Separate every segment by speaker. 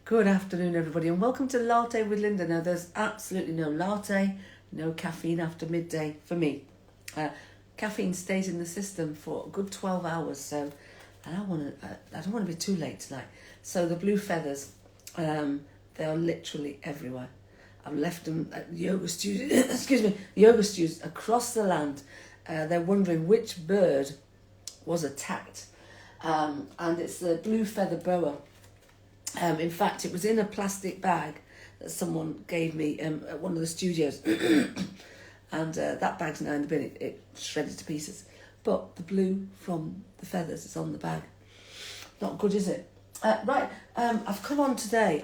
Speaker 1: Good afternoon, everybody, and welcome to Latte with Lynda. Now, there's absolutely no latte, no caffeine after midday for me. Caffeine stays in the system for a good 12 hours, so I don't want to be too late tonight. So the blue feathers, they are literally everywhere. I've left them at yoga studios, yoga studios across the land. They're wondering which bird was attacked, and it's the blue feather boa. In fact, it was in a plastic bag that someone gave me at one of the studios. And that bag's now in the bin. It shredded to pieces. But the blue from the feathers is on the bag. Not good, is it? Right, I've come on today.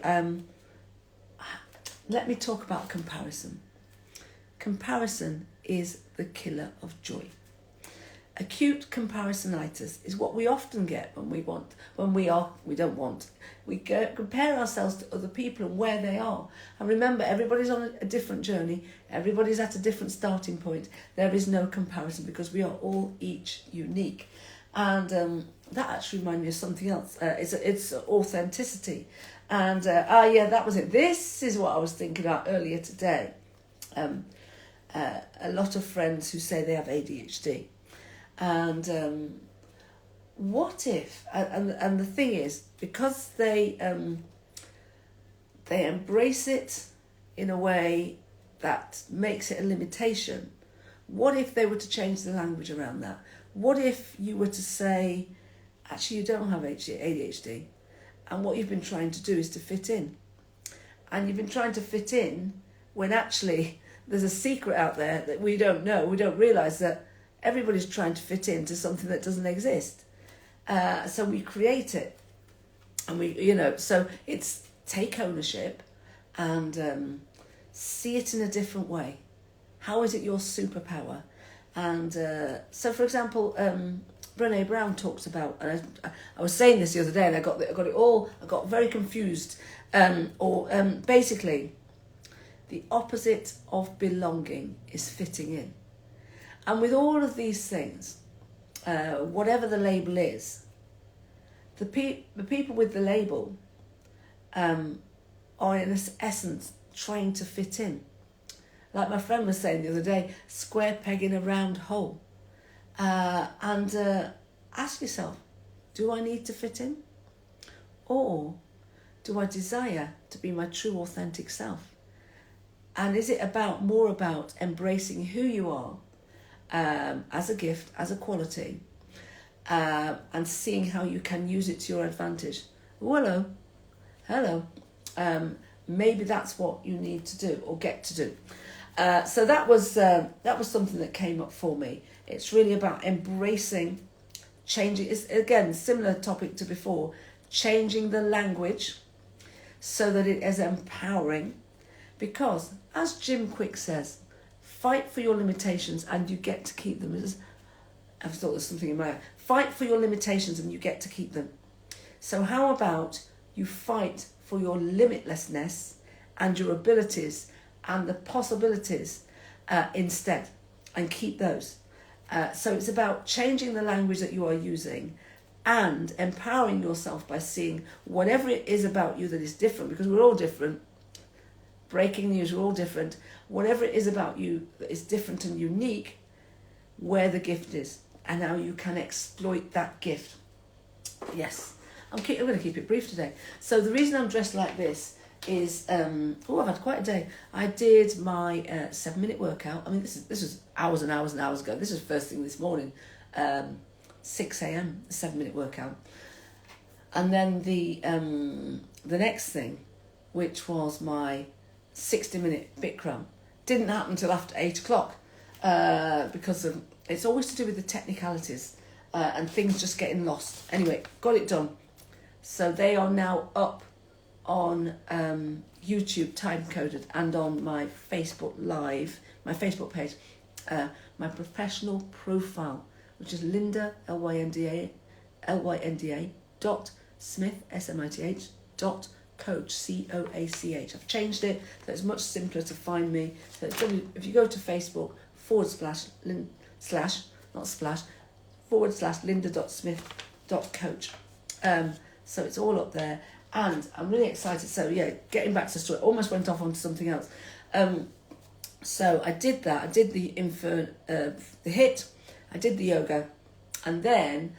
Speaker 1: Let me talk about comparison. Comparison is the killer of joy. Acute comparisonitis is what we often get we compare ourselves to other people and where they are. And remember, everybody's on a different journey. Everybody's at a different starting point. There is no comparison because we are all each unique. And that actually reminded me of something else. It's authenticity. And that was it. This is what I was thinking about earlier today. A lot of friends who say they have ADHD. And what if, and the thing is, because they embrace it in a way that makes it a limitation, what if they were to change the language around that? What if you were to say, actually, you don't have ADHD, and what you've been trying to do is to fit in. And you've been trying to fit in when actually there's a secret out there that we don't know, we don't realise that everybody's trying to fit into something that doesn't exist. So we create it. And so it's take ownership and see it in a different way. How is it your superpower? And so, for example, Brené Brown talks about, and I was saying this the other day, and I got very confused. Basically, the opposite of belonging is fitting in. And with all of these things, whatever the label is, the people with the label are in essence trying to fit in. Like my friend was saying the other day, square peg in a round hole. And ask yourself, do I need to fit in? Or do I desire to be my true authentic self? And is it more about embracing who you are, as a gift, as a quality, and seeing how you can use it to your advantage? Oh, hello. Maybe that's what you need to do or get to do. So that was something that came up for me. It's really about embracing, changing. It's again similar topic to before. Changing the language so that it is empowering, because as Jim Quick says, fight for your limitations and you get to keep them. I've thought there's something in my head. Fight for your limitations and you get to keep them. So how about you fight for your limitlessness and your abilities and the possibilities instead, and keep those. So it's about changing the language that you are using and empowering yourself by seeing whatever it is about you that is different, because we're all different. Breaking news, we're all different. Whatever it is about you that is different and unique, where the gift is and how you can exploit that gift. Yes, I'm going to keep it brief today. So the reason I'm dressed like this is, I've had quite a day. I did my 7-minute workout. I mean, this was hours and hours and hours ago. This was first thing this morning, 6 a.m, 7-minute workout. And then the next thing, which was my 60-minute Bikram, didn't happen until after 8 o'clock because it's always to do with the technicalities and things just getting lost. Anyway, got it done. So they are now up on YouTube, time-coded, and on my Facebook Live, my Facebook page, my professional profile, which is Lynda, Lynda, .smith, SMITH, .coach, COACH. I've changed it so it's much simpler to find me. So it's if you go to Facebook /Lynda.smith.coach. So it's all up there. And I'm really excited. So yeah, getting back to the story, almost went off onto something else. So I did that. I did the HIIT. I did the yoga, and then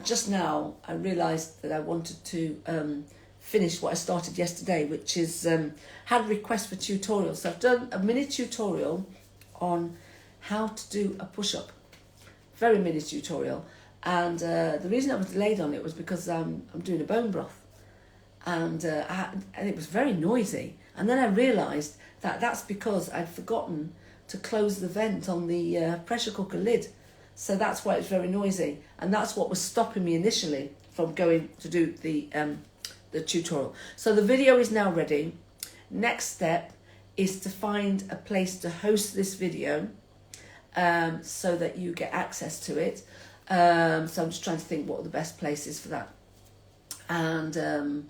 Speaker 1: just now I realised that I wanted to finish what I started yesterday, which is had requests for tutorials. So I've done a mini tutorial on how to do a push-up. Very mini tutorial. And the reason I was delayed on it was because I'm doing a bone broth. And it was very noisy. And then I realised that that's because I'd forgotten to close the vent on the pressure cooker lid. So that's why it's very noisy. And that's what was stopping me initially from going to do the tutorial. So the video is now ready. Next step is to find a place to host this video so that you get access to it. So I'm just trying to think what are the best places for that. And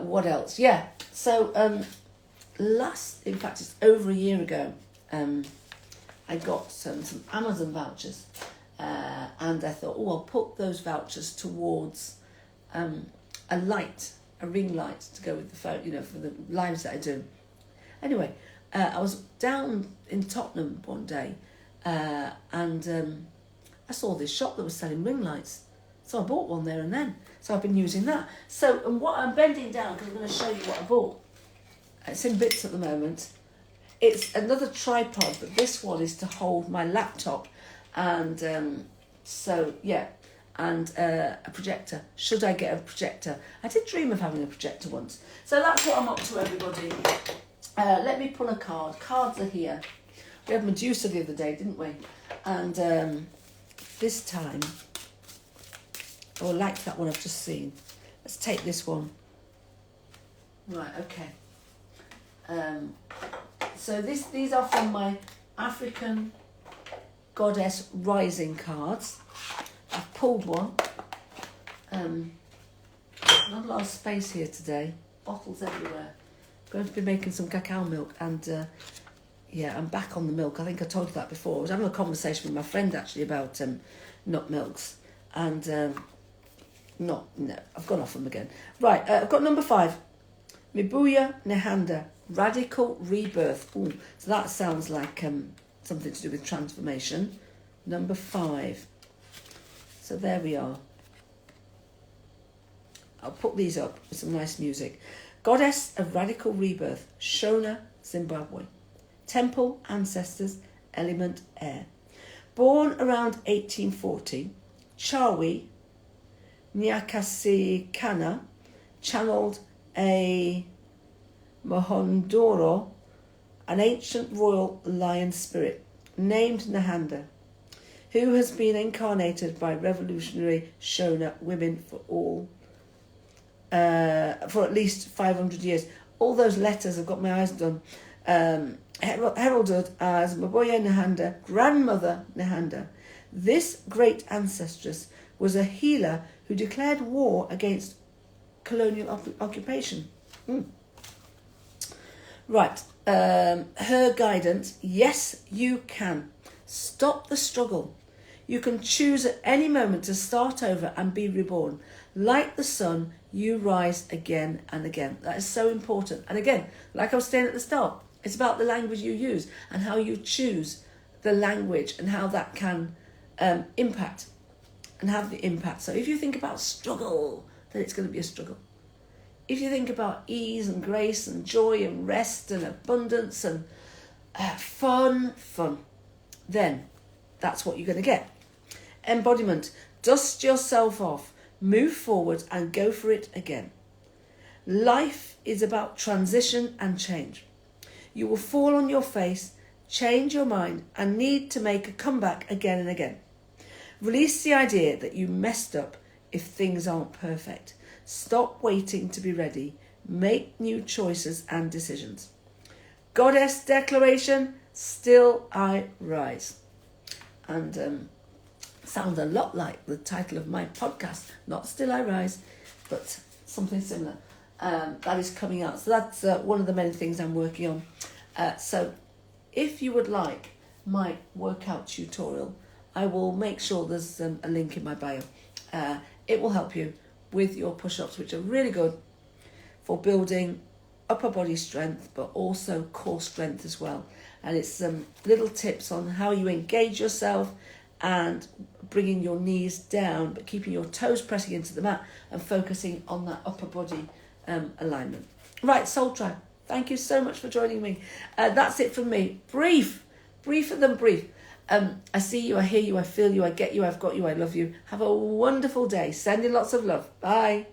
Speaker 1: what else? Yeah. So in fact, it's over a year ago, I got some Amazon vouchers. And I thought, I'll put those vouchers towards a ring light to go with the phone, for the lives that I do. Anyway, I was down in Tottenham one day and I saw this shop that was selling ring lights. So I bought one there and then. So I've been using that. So, and what I'm bending down, because I'm going to show you what I bought. It's in bits at the moment. It's another tripod, but this one is to hold my laptop. And so, yeah. And a projector. Should I get a projector? I did dream of having a projector once. So that's what I'm up to, everybody. Let me pull a card. Cards are here. We had Medusa the other day, didn't we? And this time, I like that one I've just seen. Let's take this one. Right, okay. So these are from my African Goddess Rising cards. I've pulled one. Not a lot of space here today. Bottles everywhere. I'm going to be making some cacao milk and yeah, I'm back on the milk. I think I told you that before. I was having a conversation with my friend actually about nut milks and no, I've gone off them again. Right, I've got number 5. Mibuya Nehanda, Radical Rebirth. Ooh, so that sounds like something to do with transformation. Number 5. So there we are. I'll put these up with some nice music. Goddess of Radical Rebirth, Shona, Zimbabwe. Temple ancestors, element air. Born around 1840, Chawi Nyakasikana channeled a Mohondoro, an ancient royal lion spirit, named Nahanda, who has been incarnated by revolutionary Shona women for at least 500 years. All those letters, I've got my eyes done. Heralded as Maboya Nahanda, grandmother Nahanda. This great ancestress was a healer who declared war against colonial occupation. Right, her guidance, yes, you can. Stop the struggle. You can choose at any moment to start over and be reborn. Like the sun, you rise again and again. That is so important. And again, like I was saying at the start, it's about the language you use and how you choose the language and how that can impact and have the impact. So if you think about struggle, then it's going to be a struggle. If you think about ease and grace and joy and rest and abundance and fun, then that's what you're going to get. Embodiment. Dust yourself off, move forward and go for it again. Life is about transition and change. You will fall on your face, change your mind and need to make a comeback again and again. Release the idea that you messed up if things aren't perfect. Stop waiting to be ready. Make new choices and decisions. Goddess declaration, still I rise. And sounds a lot like the title of my podcast, not Still I Rise, but something similar. That is coming out. So that's one of the many things I'm working on. So if you would like my workout tutorial, I will make sure there's a link in my bio. It will help you with your push-ups, which are really good for building upper body strength, but also core strength as well. And it's some little tips on how you engage yourself and bringing your knees down, but keeping your toes pressing into the mat and focusing on that upper body alignment. Right, Soul Tribe, thank you so much for joining me. That's it from me. Briefer than brief. I see you, I hear you, I feel you, I get you, I've got you, I love you. Have a wonderful day. Sending lots of love. Bye.